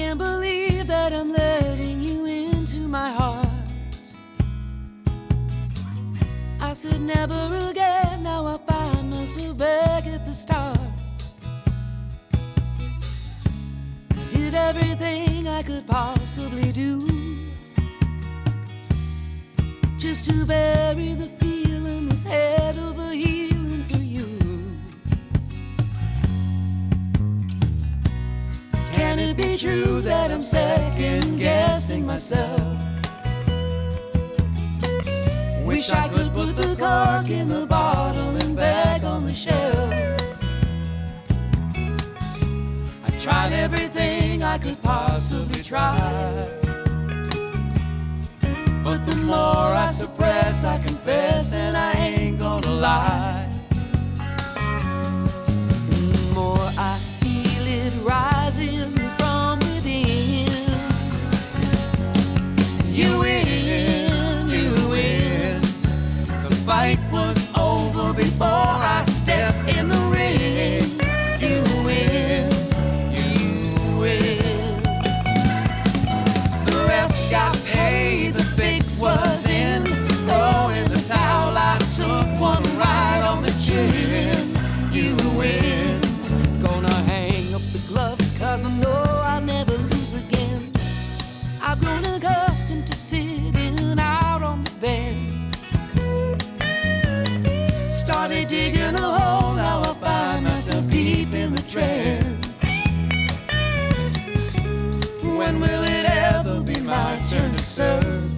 can't believe that I'm letting you into my heart. I said never again, now I find myself back at the start. I did everything I could possibly do just to bury the feeling that's head over healing for you. Can it be true that I'm second guessing myself? Wish I could put the cork in the bottle and back on the shelf. I tried everything I could possibly try, but the more I suppress, I confess, and I ain't gonna lie. The more I feel it rising from within. You win, you win. The fight was over before I stepped in the ring. You win, you win. The ref got paid, the fix was in. Throwing the towel, I took one right on the chin. You win. Gonna hang up the gloves, cause I know I'll never lose again. I've grown accustomed to sitting out on the bench. Started digging a hole, now I find myself deep in the trench. When will it ever be my turn to serve?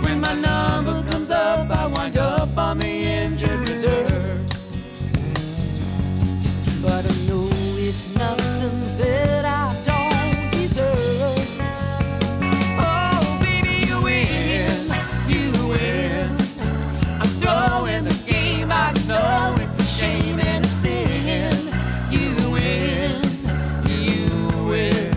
When my number comes up, I wind up on the injured reserve. But I know it's nothing that I don't deserve. Oh, baby, you win, you win. I'm throwing the game, I know it's a shame and a sin. You win, you win.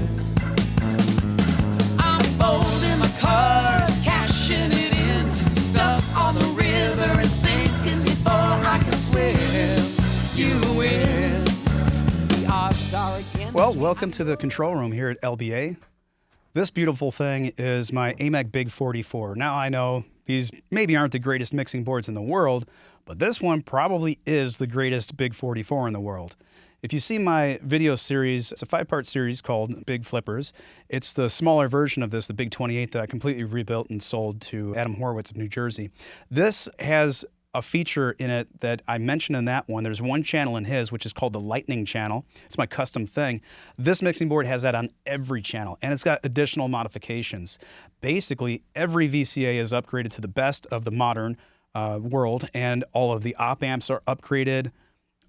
I'm folding my cards, cashing it in, stuck on the river and sinking before I can swim. You win. The odds are against. Well, welcome to the control room here at LBA. This beautiful thing is my Ampeg B-15NB. Now I know these maybe aren't the greatest mixing boards in the world, but this one probably is the greatest B-15NB in the world. If you see my video series, it's a 5-part series called Big Flippers. It's the smaller version of this, the Big 28, that I completely rebuilt and sold to Adam Horowitz of New Jersey. This has a feature in it that I mentioned in that one. There's one channel in his, which is called the Lightning channel. It's my custom thing. This mixing board has that on every channel, and it's got additional modifications. Basically, every VCA is upgraded to the best of the modern world, and all of the op amps are upgraded.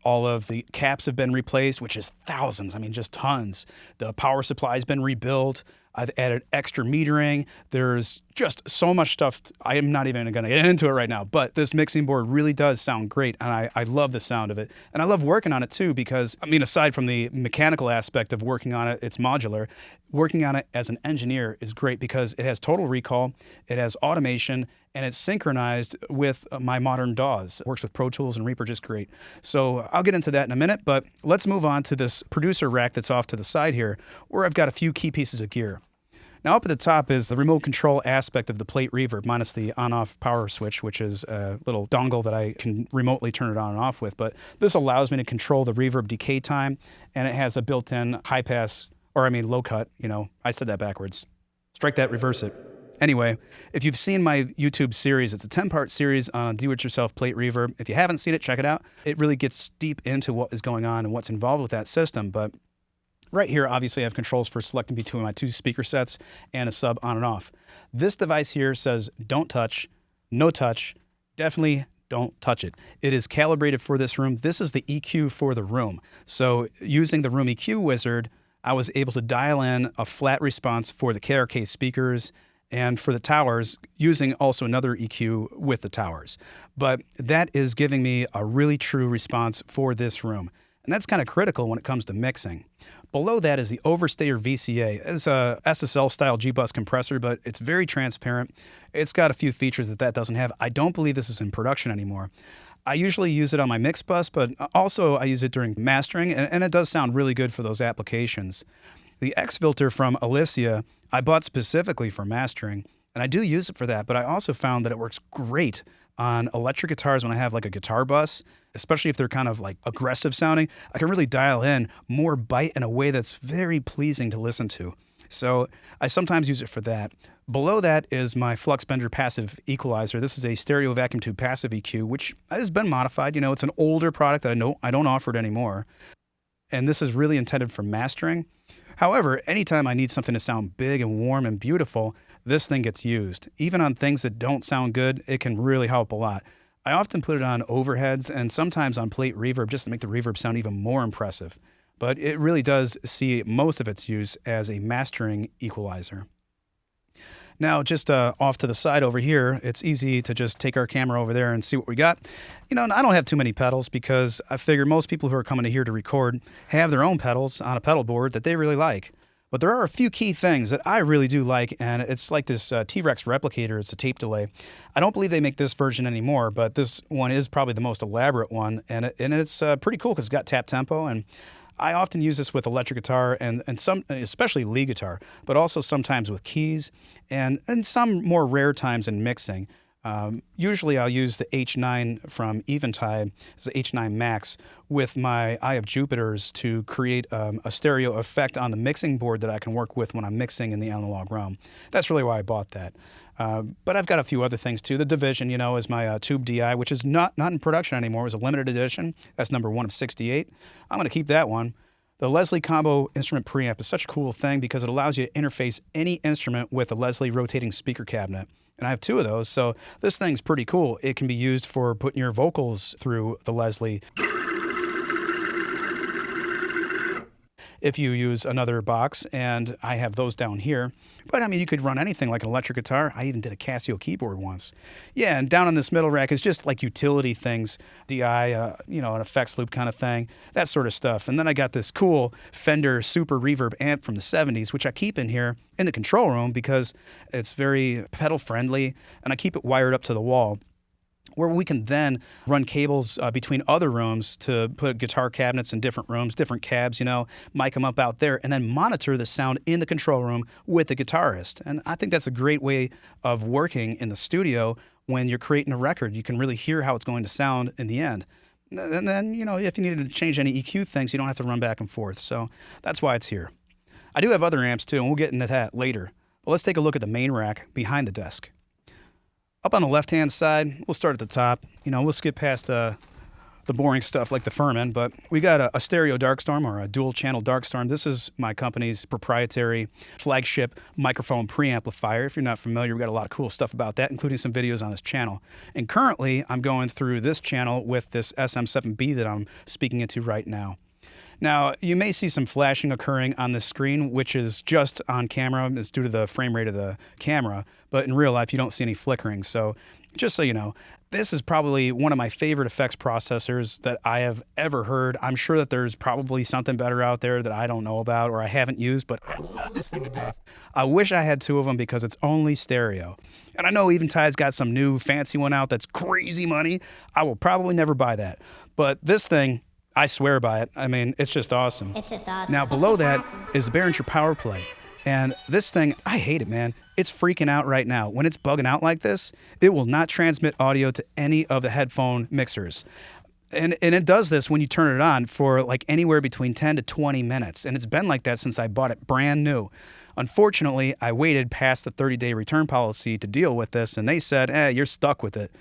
All of the caps have been replaced, which is thousands, I mean, just tons. The power supply has been rebuilt. I've added extra metering. There's just so much stuff. I am not even going to get into it right now, but this mixing board really does sound great, and I love the sound of it. And I love working on it too because, I mean, aside from the mechanical aspect of working on it, it's modular. Working on it as an engineer is great because it has total recall, it has automation, and it's synchronized with my modern DAWs. It works with Pro Tools and Reaper just great. So I'll get into that in a minute, but let's move on to this producer rack that's off to the side here, where I've got a few key pieces of gear. Now up at the top is the remote control aspect of the plate reverb, minus the on-off power switch, which is a little dongle that I can remotely turn it on and off with. But this allows me to control the reverb decay time, and it has a built-in high-pass, or I mean low-cut, you know, I said that backwards. Strike that, reverse it. Anyway, if you've seen my YouTube series, it's a 10-part series on do-it-yourself plate reverb. If you haven't seen it, check it out. It really gets deep into what is going on and what's involved with that system. But right here, obviously, I have controls for selecting between my 2 speaker sets and a sub on and off. This device here says don't touch, no touch, definitely don't touch it. It is calibrated for this room. This is the EQ for the room. So using the Room EQ wizard, I was able to dial in a flat response for the KRK speakers and for the towers, using also another EQ with the towers. But that is giving me a really true response for this room. And that's kind of critical when it comes to mixing. Below that is the Overstayer VCA. It's a SSL-style G-Bus compressor, but it's very transparent. It's got a few features that doesn't have. I don't believe this is in production anymore. I usually use it on my mix bus, but also I use it during mastering, and it does sound really good for those applications. The X filter from Alicia, I bought specifically for mastering, and I do use it for that, but I also found that it works great on electric guitars when I have like a guitar bus, especially if they're kind of like aggressive sounding. I can really dial in more bite in a way that's very pleasing to listen to. So I sometimes use it for that. Below that is my Flux Bender passive equalizer. This is a stereo vacuum tube passive EQ, which has been modified. You know, it's an older product that I don't offer it anymore. And this is really intended for mastering. However, anytime I need something to sound big and warm and beautiful, this thing gets used. Even on things that don't sound good, it can really help a lot. I often put it on overheads and sometimes on plate reverb just to make the reverb sound even more impressive. But it really does see most of its use as a mastering equalizer. Now, just off to the side over here, it's easy to just take our camera over there and see what we got. You know, and I don't have too many pedals because I figure most people who are coming to here to record have their own pedals on a pedal board that they really like. But there are a few key things that I really do like, and it's like this T-Rex replicator. It's a tape delay. I don't believe they make this version anymore, but this one is probably the most elaborate one, and it's pretty cool because it's got tap tempo, and I often use this with electric guitar and some, especially lead guitar, but also sometimes with keys and some more rare times in mixing. Usually I'll use the H9 from Eventide, it's the H9 Max, with my Eye of Jupiters to create a stereo effect on the mixing board that I can work with when I'm mixing in the analog realm. That's really why I bought that. But I've got a few other things too. The Division, you know, is my Tube DI, which is not in production anymore. It was a limited edition. That's number 1 of 68. I'm going to keep that one. The Leslie Combo Instrument Preamp is such a cool thing because it allows you to interface any instrument with a Leslie rotating speaker cabinet. And I have 2 of those, so this thing's pretty cool. It can be used for putting your vocals through the Leslie. If you use another box, and I have those down here. But I mean, you could run anything like an electric guitar. I even did a Casio keyboard once. Yeah, and down on this middle rack is just like utility things, DI, you know, an effects loop kind of thing, that sort of stuff. And then I got this cool Fender Super Reverb amp from the 70s, which I keep in here in the control room because it's very pedal friendly, and I keep it wired up to the wall, where we can then run cables between other rooms to put guitar cabinets in different rooms, different cabs, you know, mic them up out there, and then monitor the sound in the control room with the guitarist. And I think that's a great way of working in the studio when you're creating a record. You can really hear how it's going to sound in the end. And then, you know, if you needed to change any EQ things, you don't have to run back and forth. So that's why it's here. I do have other amps too, and we'll get into that later. But let's take a look at the main rack behind the desk. Up on the left-hand side, we'll start at the top. You know, we'll skip past the boring stuff like the Furman, but we got a stereo Darkstorm or a dual-channel Darkstorm. This is my company's proprietary flagship microphone preamplifier. If you're not familiar, we got a lot of cool stuff about that, including some videos on this channel. And currently, I'm going through this channel with this SM7B that I'm speaking into right now. Now, you may see some flashing occurring on the screen, which is just on camera. It's due to the frame rate of the camera, but in real life, you don't see any flickering. So just so you know, this is probably one of my favorite effects processors that I have ever heard. I'm sure that there's probably something better out there that I don't know about or I haven't used, but I love this thing to death. I wish I had 2 of them because it's only stereo. And I know Eventide's got some new fancy one out that's crazy money. I will probably never buy that. But this thing, I swear by it. I mean, it's just awesome. It's just awesome. Now, below that is the Behringer Power Play. And this thing, I hate it, man. It's freaking out right now. When it's bugging out like this, it will not transmit audio to any of the headphone mixers. And it does this when you turn it on for like anywhere between 10 to 20 minutes. And it's been like that since I bought it brand new. Unfortunately, I waited past the 30-day return policy to deal with this, and they said, you're stuck with it.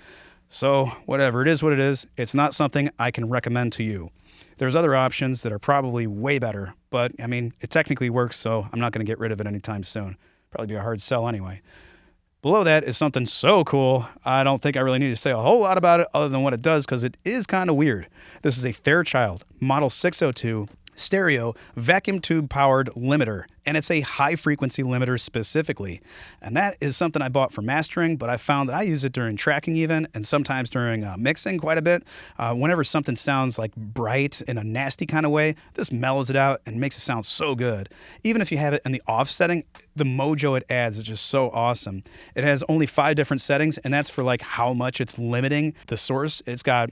So whatever, it is what it is. It's not something I can recommend to you. There's other options that are probably way better, but I mean, it technically works, so I'm not going to get rid of it anytime soon. Probably be a hard sell anyway. Below that is something so cool, I don't think I really need to say a whole lot about it other than what it does, because it is kind of weird. This is a Fairchild Model 602 stereo vacuum tube powered limiter, and it's a high frequency limiter specifically. And that is something I bought for mastering, but I found that I use it during tracking even, and sometimes during mixing quite a bit. Whenever something sounds like bright in a nasty kind of way, this mellows it out and makes it sound so good. Even if you have it in the off setting, the mojo it adds is just so awesome. It has only 5 different settings, and that's for like how much it's limiting the source. It's got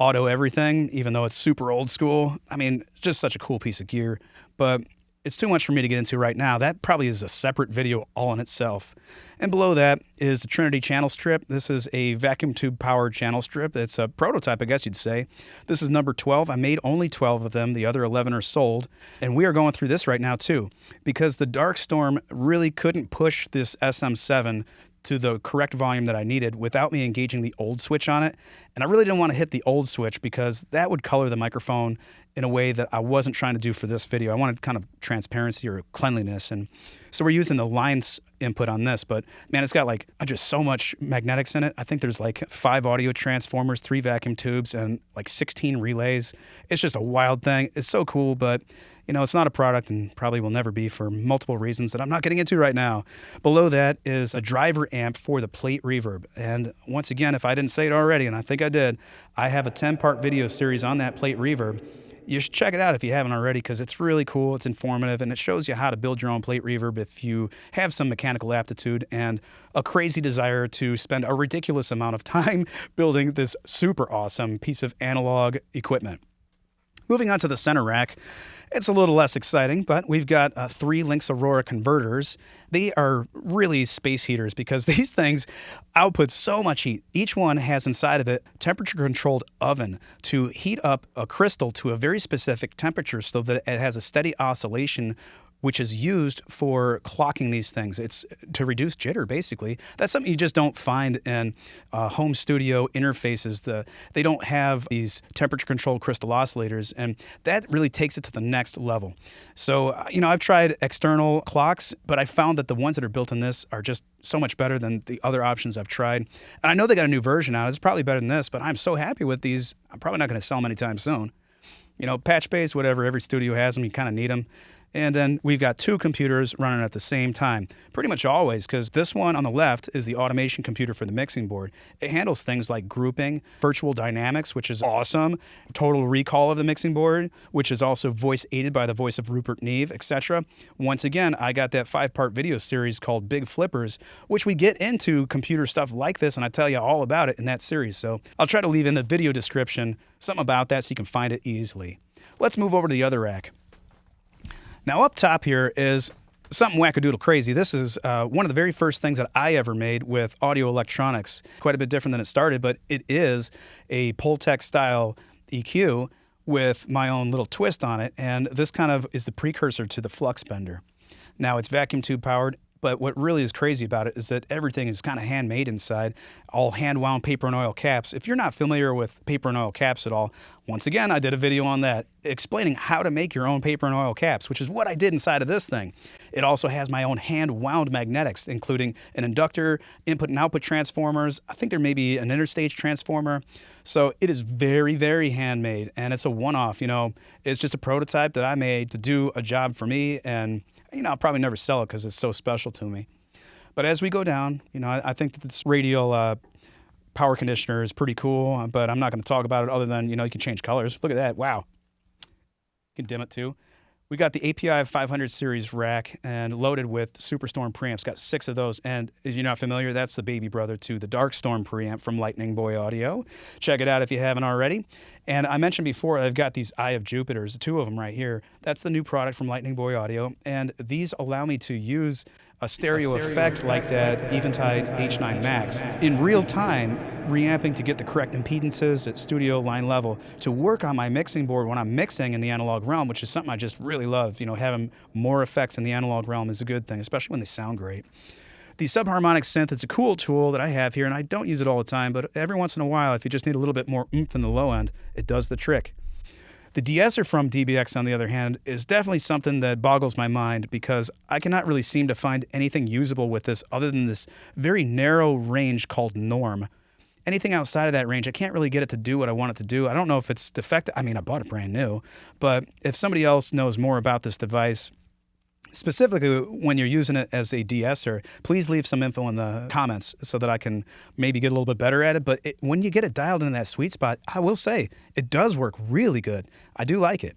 auto everything, even though it's super old school. I mean, just such a cool piece of gear, but it's too much for me to get into right now. That probably is a separate video all in itself. And below that is the Trinity channel strip. This is a vacuum tube powered channel strip. It's a prototype, I guess you'd say. This is number 12. I made only 12 of them. The other 11 are sold. And we are going through this right now too, because the Dark Storm really couldn't push this SM7 to the correct volume that I needed without me engaging the old switch on it. And I really didn't want to hit the old switch because that would color the microphone in a way that I wasn't trying to do for this video. I wanted kind of transparency or cleanliness. And so we're using the lines input on this, but man, it's got like just so much magnetics in it. I think there's like 5 audio transformers, 3 vacuum tubes, and like 16 relays. It's just a wild thing. It's so cool, but you know, it's not a product and probably will never be for multiple reasons that I'm not getting into right now. Below that is a driver amp for the plate reverb. And once again, if I didn't say it already, and I think I did, I have a 10-part video series on that plate reverb. You should check it out if you haven't already because it's really cool, it's informative, and it shows you how to build your own plate reverb if you have some mechanical aptitude and a crazy desire to spend a ridiculous amount of time building this super awesome piece of analog equipment. Moving on to the center rack, it's a little less exciting, but we've got 3 Lynx Aurora converters. They are really space heaters because these things output so much heat. Each one has inside of it temperature-controlled oven to heat up a crystal to a very specific temperature so that it has a steady oscillation, which is used for clocking these things. It's to reduce jitter, basically. That's something you just don't find in home studio interfaces. They don't have these temperature-controlled crystal oscillators, and that really takes it to the next level. So, you know, I've tried external clocks, but I found that the ones that are built in this are just so much better than the other options I've tried. And I know they got a new version out. It's probably better than this, but I'm so happy with these. I'm probably not going to sell them anytime soon. You know, patch-based, whatever, every studio has them. You kind of need them. And then we've got 2 computers running at the same time, pretty much always, because this one on the left is the automation computer for the mixing board. It handles things like grouping, virtual dynamics, which is awesome, total recall of the mixing board, which is also voice aided by the voice of Rupert Neve, etc. Once again, I got that 5-part video series called Big Flippers, which we get into computer stuff like this, and I tell you all about it in that series. So I'll try to leave in the video description something about that so you can find it easily. Let's move over to the other rack. Now up top here is something wackadoodle crazy. This is one of the very first things that I ever made with audio electronics. Quite a bit different than it started, but it is a Pultec style EQ with my own little twist on it, and this kind of is the precursor to the Flux Bender. Now it's vacuum tube powered, but what really is crazy about it is that everything is kind of handmade inside, all hand-wound paper and oil caps. If you're not familiar with paper and oil caps at all, once again, I did a video on that explaining how to make your own paper and oil caps, which is what I did inside of this thing. It also has my own hand-wound magnetics, including an inductor, input and output transformers. I think there may be an interstage transformer. So it is very, very handmade, and it's a one-off. You know, it's just a prototype that I made to do a job for me, and you know, I'll probably never sell it because it's so special to me. But as we go down, you know, I think that this radial power conditioner is pretty cool, but I'm not going to talk about it other than, you know, you can change colors. Look at that. Wow. You can dim it too. We got the API 500 series rack and loaded with Superstorm preamps. Got 6 of those. And if you're not familiar, that's the baby brother to the Dark Storm preamp from Lightning Boy Audio. Check it out if you haven't already. And I mentioned before, I've got these Eye of Jupiters, 2 of them right here. That's the new product from Lightning Boy Audio. And these allow me to use a stereo effect like that Eventide H9 Max in real time, reamping to get the correct impedances at studio line level to work on my mixing board when I'm mixing in the analog realm, which is something I just really love. You know, having more effects in the analog realm is a good thing, especially when they sound great. The subharmonic synth is a cool tool that I have here, and I don't use it all the time, but every once in a while, if you just need a little bit more oomph in the low end, it does the trick. The de-esser from DBX, on the other hand, is definitely something that boggles my mind because I cannot really seem to find anything usable with this other than this very narrow range called norm. anything outside of that range, I can't really get it to do what I want it to do. I don't know if it's defective. I mean, I bought it brand new, but if somebody else knows more about this device, specifically when you're using it as a de-esser, please leave some info in the comments so that I can maybe get a little bit better at it. But when you get it dialed in that sweet spot, I will say it does work really good. I do like it.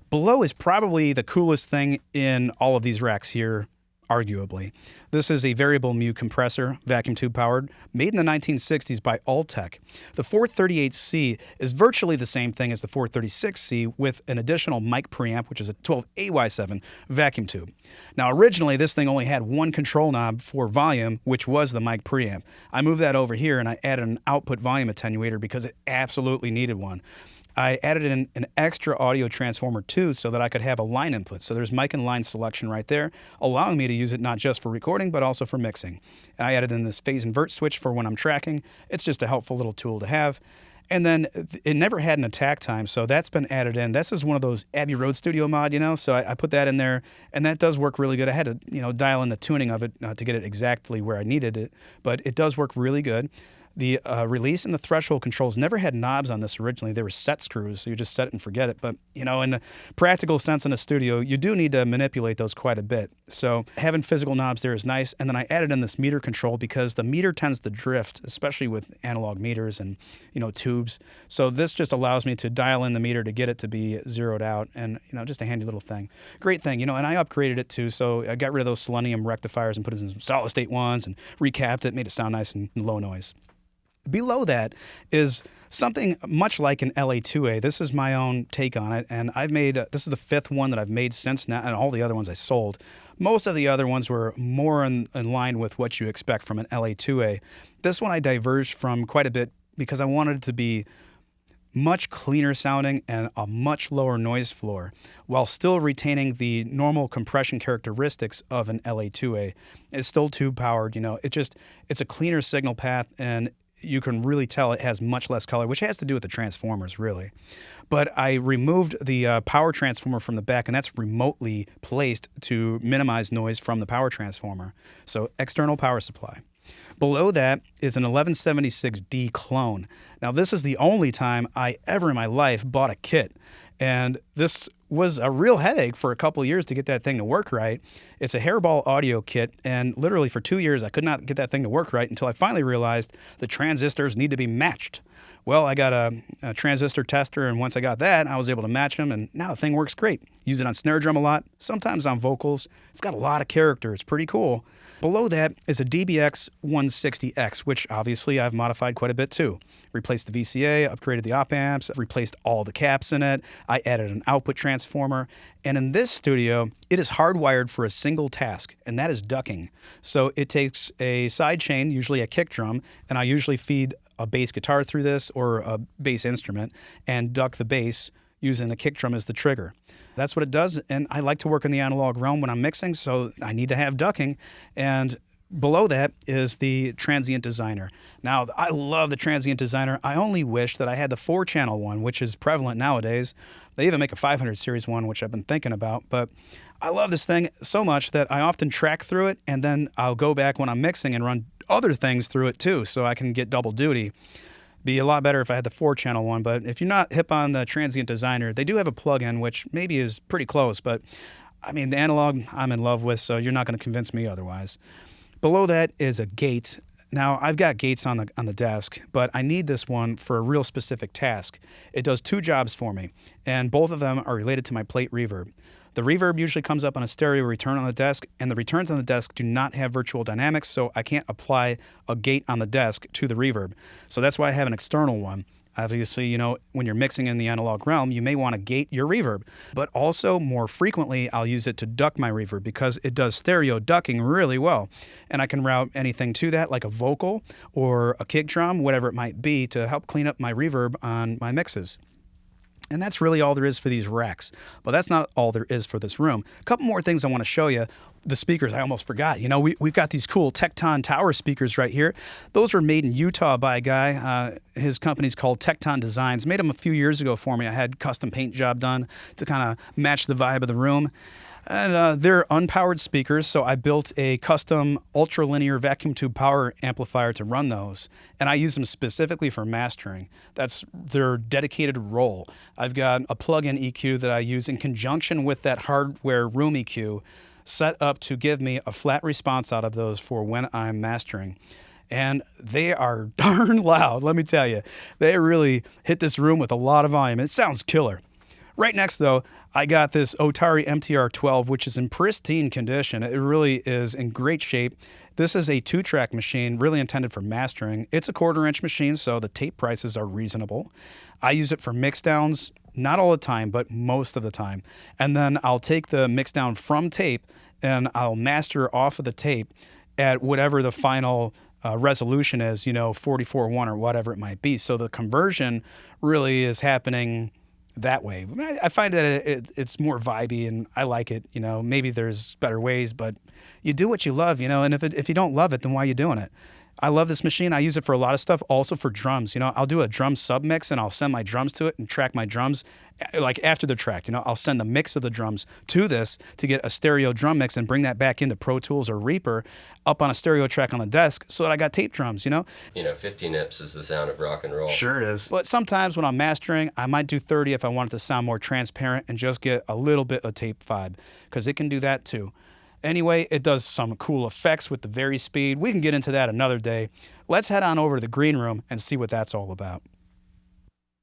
Below is probably the coolest thing in all of these racks here, arguably. This is a variable mu compressor, vacuum tube powered, made in the 1960s by Alltech. The 438C is virtually the same thing as the 436C with an additional mic preamp, which is a 12AY7 vacuum tube. Now, originally, this thing only had one control knob for volume, which was the mic preamp. I moved that over here and I added an output volume attenuator because it absolutely needed one. I added in an extra audio transformer too so that I could have a line input. So there's mic and line selection right there, allowing me to use it not just for recording, but also for mixing. And I added in this phase invert switch for when I'm tracking. It's just a helpful little tool to have. And then it never had an attack time, so that's been added in. This is one of those Abbey Road Studio mod, so I put that in there, and that does work really good. I had to, dial in the tuning of it to get it exactly where I needed it, but it does work really good. The release and the threshold controls never had knobs on this originally. They were set screws, so you just set it and forget it. But, in a practical sense in a studio, you do need to manipulate those quite a bit. So having physical knobs there is nice. And then I added in this meter control because the meter tends to drift, especially with analog meters and, tubes. So this just allows me to dial in the meter to get it to be zeroed out and, just a handy little thing. Great thing, and I upgraded it too. So I got rid of those selenium rectifiers and put it in some solid state ones and recapped it, made it sound nice and low noise. Below that is something much like an LA2A. This is my own take on it, and I've made, this is the fifth one that I've made since now, and all the other ones I sold. Most of the other ones were more in line with what you expect from an LA2A. This one I diverged from quite a bit because I wanted it to be much cleaner sounding and a much lower noise floor while still retaining the normal compression characteristics of an LA2A. It's still tube powered, it's a cleaner signal path, and you can really tell it has much less color, which has to do with the transformers, really. But I removed the power transformer from the back, and that's remotely placed to minimize noise from the power transformer. So external power supply. Below that is an 1176D clone. Now, this is the only time I ever in my life bought a kit. And this was a real headache for a couple of years to get that thing to work right. It's a hairball audio kit, and literally for 2 years I could not get that thing to work right until I finally realized the transistors need to be matched. Well, I got a transistor tester, and once I got that, I was able to match them, and now the thing works great. Use it on snare drum a lot, sometimes on vocals. It's got a lot of character. It's pretty cool. Below that is a DBX 160X, which obviously I've modified quite a bit too. Replaced the VCA, upgraded the op amps, replaced all the caps in it. I added an output transformer. And in this studio, it is hardwired for a single task, and that is ducking. So it takes a side chain, usually a kick drum, and I usually feed a bass guitar through this or a bass instrument and duck the bass using a kick drum as the trigger. That's what it does, and I like to work in the analog realm when I'm mixing, so I need to have ducking. And below that is the Transient Designer. Now, I love the Transient Designer. I only wish that I had the 4-channel one, which is prevalent nowadays. They even make a 500 series one, which I've been thinking about, but I love this thing so much that I often track through it, and then I'll go back when I'm mixing and run other things through it too, so I can get double duty. Be a lot better if I had the 4-channel one, but if you're not hip on the Transient Designer, they do have a plug-in, which maybe is pretty close, but I mean, the analog I'm in love with, so you're not going to convince me otherwise. Below that is a gate. Now, I've got gates on the desk, but I need this one for a real specific task. It does 2 jobs for me, and both of them are related to my plate reverb. The reverb usually comes up on a stereo return on the desk, and the returns on the desk do not have virtual dynamics, so I can't apply a gate on the desk to the reverb. So that's why I have an external one. Obviously, when you're mixing in the analog realm, you may want to gate your reverb. But also, more frequently, I'll use it to duck my reverb because it does stereo ducking really well. And I can route anything to that, like a vocal or a kick drum, whatever it might be, to help clean up my reverb on my mixes. And that's really all there is for these racks. But that's not all there is for this room. A couple more things I want to show you. The speakers, I almost forgot. We've got these cool Tecton Tower speakers right here. Those were made in Utah by a guy. His company's called Tecton Designs. Made them a few years ago for me. I had custom paint job done to kind of match the vibe of the room. And they're unpowered speakers, so I built a custom ultralinear vacuum tube power amplifier to run those, and I use them specifically for mastering. That's their dedicated role. I've got a plug-in EQ that I use in conjunction with that hardware room EQ set up to give me a flat response out of those for when I'm mastering. And they are darn loud, let me tell you. They really hit this room with a lot of volume. It sounds killer. Right next, though, I got this Otari MTR-12, which is in pristine condition. It really is in great shape. This is a 2-track machine, really intended for mastering. It's a 1/4-inch machine, so the tape prices are reasonable. I use it for mix downs, not all the time, but most of the time. And then I'll take the mix down from tape, and I'll master off of the tape at whatever the final resolution is, 44:1 or whatever it might be. So the conversion really is happening that way. I find that it's more vibey, and I like it. Maybe there's better ways, but you do what you love, and if you don't love it, then why are you doing it? I love this machine. I use it for a lot of stuff, also for drums. I'll do a drum sub mix and I'll send my drums to it and track my drums like after they're tracked. I'll send the mix of the drums to this to get a stereo drum mix and bring that back into Pro Tools or Reaper up on a stereo track on the desk so that I got tape drums, 50 nips is the sound of rock and roll. Sure it is. But sometimes when I'm mastering, I might do 30 if I want it to sound more transparent and just get a little bit of tape vibe, because it can do that too. Anyway, it does some cool effects with the vari speed. We can get into that another day. Let's head on over to the green room and see what that's all about.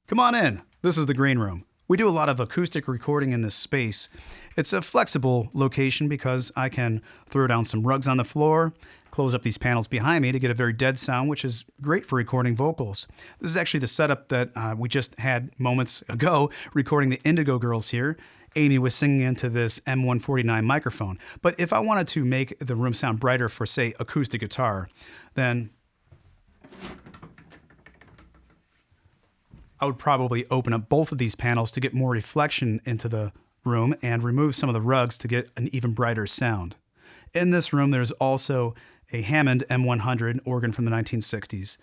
Come on in. This is the green room. We do a lot of acoustic recording in this space. It's a flexible location because I can throw down some rugs on the floor, close up these panels behind me to get a very dead sound, which is great for recording vocals. This is actually the setup that we just had moments ago recording the Indigo Girls here. Amy was singing into this M149 microphone. But if I wanted to make the room sound brighter for, say, acoustic guitar, then I would probably open up both of these panels to get more reflection into the room and remove some of the rugs to get an even brighter sound. In this room, there's also a Hammond M100 organ from the 1960s.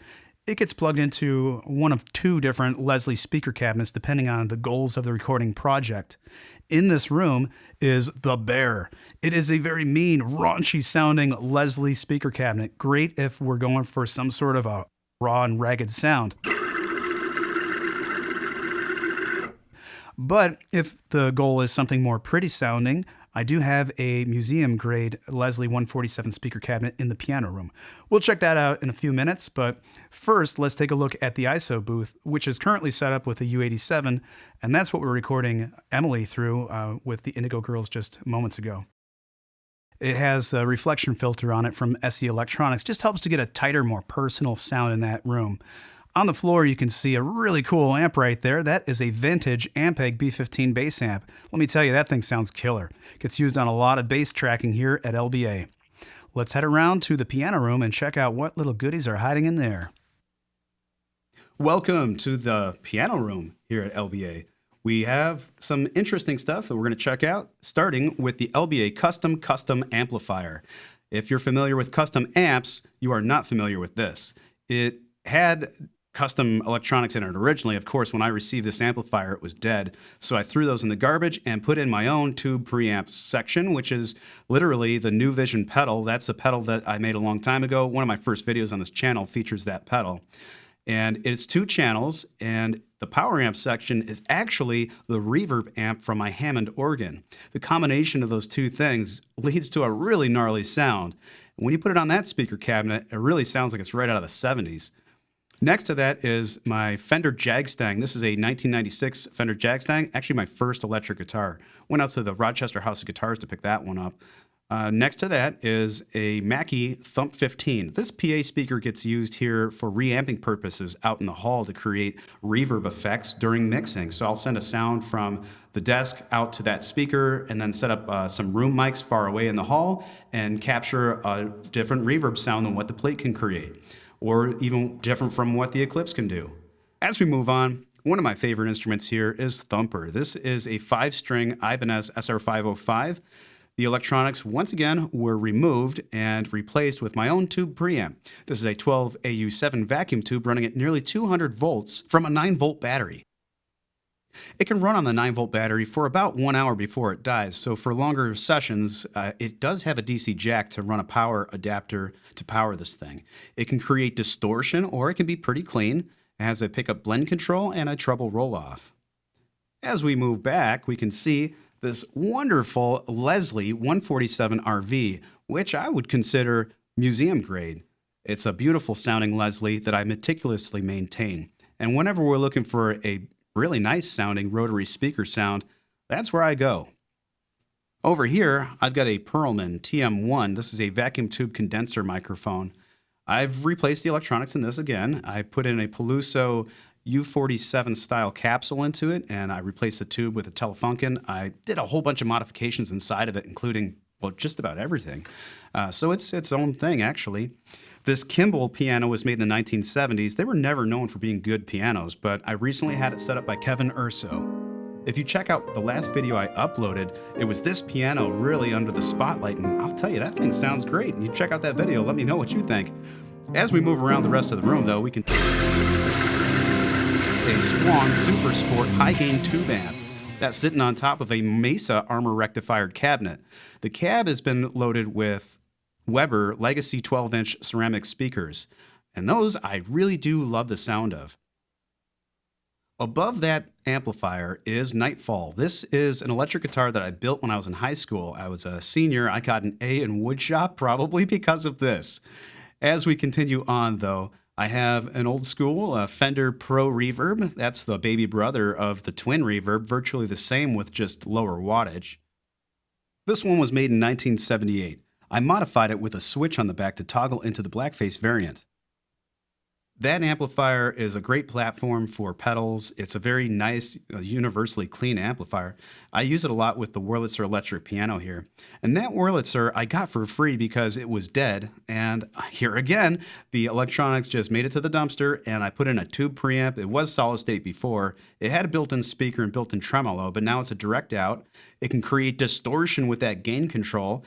It gets plugged into one of 2 different Leslie speaker cabinets depending on the goals of the recording project. In this room is the Bear. It is a very mean, raunchy sounding Leslie speaker cabinet. Great if we're going for some sort of a raw and ragged sound. But if the goal is something more pretty sounding, I do have a museum-grade Leslie 147 speaker cabinet in the piano room. We'll check that out in a few minutes, but first, let's take a look at the ISO booth, which is currently set up with a U87, and that's what we're recording Emily through with the Indigo Girls just moments ago. It has a reflection filter on it from SE Electronics, just helps to get a tighter, more personal sound in that room. On the floor, you can see a really cool amp right there. That is a vintage Ampeg B-15 bass amp. Let me tell you, that thing sounds killer. Gets used on a lot of bass tracking here at LBA. Let's head around to the piano room and check out what little goodies are hiding in there. Welcome to the piano room here at LBA. We have some interesting stuff that we're going to check out, starting with the LBA Custom Amplifier. If you're familiar with custom amps, you are not familiar with this. It had custom electronics in it originally. Of course, when I received this amplifier, it was dead. So I threw those in the garbage and put in my own tube preamp section, which is literally the New Vision pedal. That's a pedal that I made a long time ago. One of my first videos on this channel features that pedal. And it's 2 channels, and the power amp section is actually the reverb amp from my Hammond organ. The combination of those 2 things leads to a really gnarly sound. And when you put it on that speaker cabinet, it really sounds like it's right out of the 70s. Next to that is my Fender Jagstang. This is a 1996 Fender Jagstang, actually my first electric guitar. Went out to the Rochester House of Guitars to pick that one up. Next to that is a Mackie Thump 15. This PA speaker gets used here for reamping purposes out in the hall to create reverb effects during mixing. So I'll send a sound from the desk out to that speaker and then set up some room mics far away in the hall and capture a different reverb sound than what the plate can create, or even different from what the Eclipse can do. As we move on, one of my favorite instruments here is Thumper. This is a 5-string Ibanez SR505. The electronics, once again, were removed and replaced with my own tube preamp. This is a 12AU7 vacuum tube running at nearly 200 volts from a 9-volt battery. It can run on the 9-volt battery for about 1 hour before it dies, so for longer sessions, it does have a DC jack to run a power adapter to power this thing. It can create distortion, or it can be pretty clean. It has a pickup blend control and a treble roll-off. As we move back, we can see this wonderful Leslie 147 RV, which I would consider museum grade. It's a beautiful sounding Leslie that I meticulously maintain. And whenever we're looking for a really nice sounding rotary speaker sound, that's where I go. Over here, I've got a Perlman TM1. This is a vacuum tube condenser microphone. I've replaced the electronics in this again. I put in a Peluso U47 style capsule into it, and I replaced the tube with a Telefunken. I did a whole bunch of modifications inside of it, including, well, just about everything. So it's its own thing, actually. This Kimball piano was made in the 1970s. They were never known for being good pianos, but I recently had it set up by Kevin Urso. If you check out the last video I uploaded, it was this piano really under the spotlight, and I'll tell you, that thing sounds great. And you check out that video, let me know what you think. As we move around the rest of the room, though, we can a Swan Super Sport high-gain tube amp that's sitting on top of a Mesa armor rectifier cabinet. The cab has been loaded with Weber Legacy 12-inch ceramic speakers, and those I really do love the sound of. Above that amplifier is Nightfall. This is an electric guitar that I built when I was in high school. I was a senior. I got an A in woodshop, probably because of this. As we continue on, though, I have an old school Fender Pro Reverb. That's the baby brother of the Twin Reverb, virtually the same with just lower wattage. This one was made in 1978. I modified it with a switch on the back to toggle into the blackface variant. That amplifier is a great platform for pedals. It's a very nice, universally clean amplifier. I use it a lot with the Wurlitzer electric piano here. And that Wurlitzer I got for free because it was dead. And here again, the electronics just made it to the dumpster, and I put in a tube preamp. It was solid state before. It had a built-in speaker and built-in tremolo, but now it's a direct out. It can create distortion with that gain control,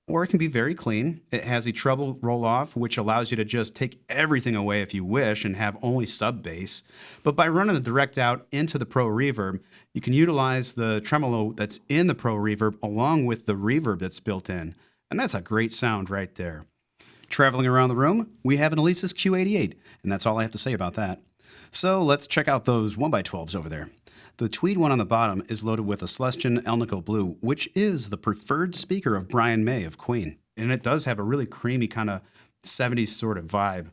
or it can be very clean. It has a treble roll-off, which allows you to just take everything away if you wish and have only sub-bass. But by running the direct out into the Pro Reverb, you can utilize the tremolo that's in the Pro Reverb along with the reverb that's built in. And that's a great sound right there. Traveling around the room, we have an Alesis Q88, and that's all I have to say about that. So let's check out those 1x12s over there. The tweed one on the bottom is loaded with a Celestion Elnico Blue, which is the preferred speaker of Brian May of Queen. And it does have a really creamy kind of 70s sort of vibe.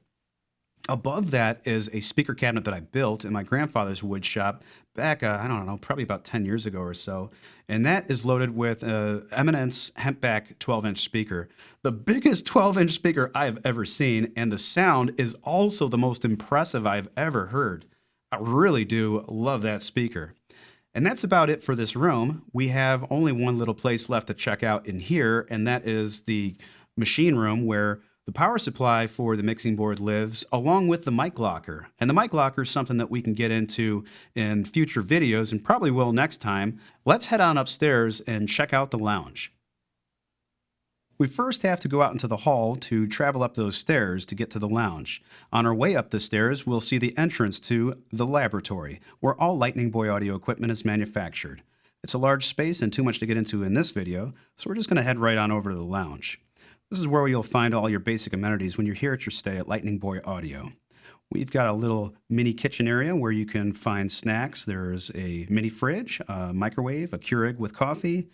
Above that is a speaker cabinet that I built in my grandfather's wood shop back, I don't know, probably about 10 years ago or so. And that is loaded with a Eminence Hempback 12-inch speaker. The biggest 12-inch speaker I've ever seen, and the sound is also the most impressive I've ever heard. I really do love that speaker. And that's about it for this room. We have only one little place left to check out in here, and that is the machine room where the power supply for the mixing board lives, along with the mic locker. And the mic locker is something that we can get into in future videos, and probably will next time. Let's head on upstairs and check out the lounge. We first have to go out into the hall to travel up those stairs to get to the lounge. On our way up the stairs, we'll see the entrance to the laboratory, where all Lightning Boy audio equipment is manufactured. It's a large space and too much to get into in this video, so we're just going to head right on over to the lounge. This is where you'll find all your basic amenities when you're here at your stay at Lightning Boy Audio. We've got a little mini kitchen area where you can find snacks. There's a mini fridge, a microwave, a Keurig with coffee,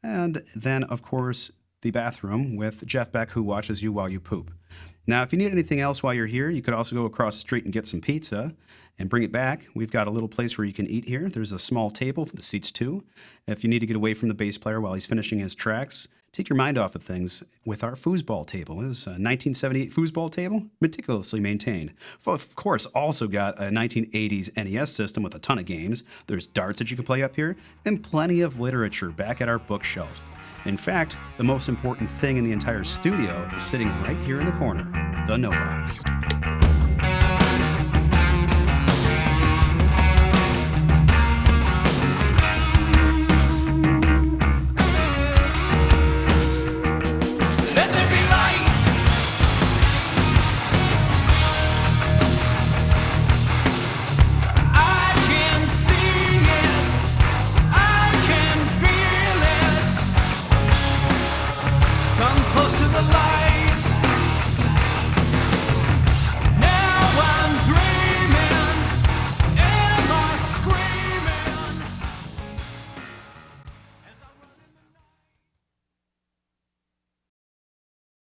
and then, of course, the bathroom with Jeff Beck, who watches you while you poop. Now, if you need anything else while you're here, you could also go across the street and get some pizza and bring it back. We've got a little place where you can eat here. There's a small table for the seats too. If you need to get away from the bass player while he's finishing his tracks, take your mind off of things with our foosball table. This is a 1978 foosball table, meticulously maintained. Of course, also got a 1980s NES system with a ton of games. There's darts that you can play up here, and plenty of literature back at our bookshelf. In fact, the most important thing in the entire studio is sitting right here in the corner, the No Box.